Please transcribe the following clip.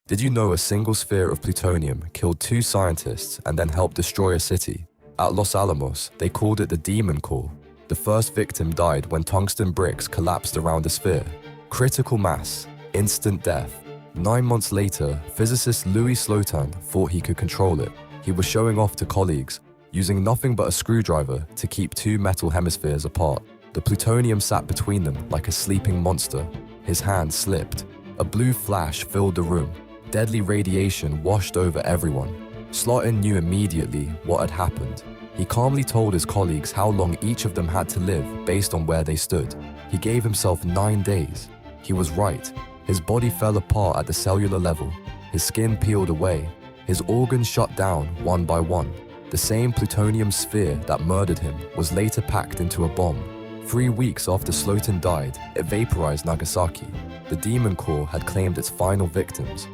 Did you know a single sphere of plutonium killed 2 scientists and then helped destroy a city? At Los Alamos, they called it the Demon Core. The first victim died when tungsten bricks collapsed around the sphere. Critical mass, instant death. 9 months later, physicist Louis Slotin thought he could control it. He was showing off to colleagues, using nothing but a screwdriver to keep 2 metal hemispheres apart. The plutonium sat between them like a sleeping monster. His hand slipped. A blue flash filled the room. Deadly radiation washed over everyone. Slotin knew immediately what had happened. He calmly told his colleagues how long each of them had to live based on where they stood. He gave himself 9 days. He was right. His body fell apart at the cellular level. His skin peeled away. His organs shut down one by one. The same plutonium sphere that murdered him was later packed into a bomb. 3 weeks after Slotin died, it vaporized Nagasaki. The Demon Core had claimed its final victims.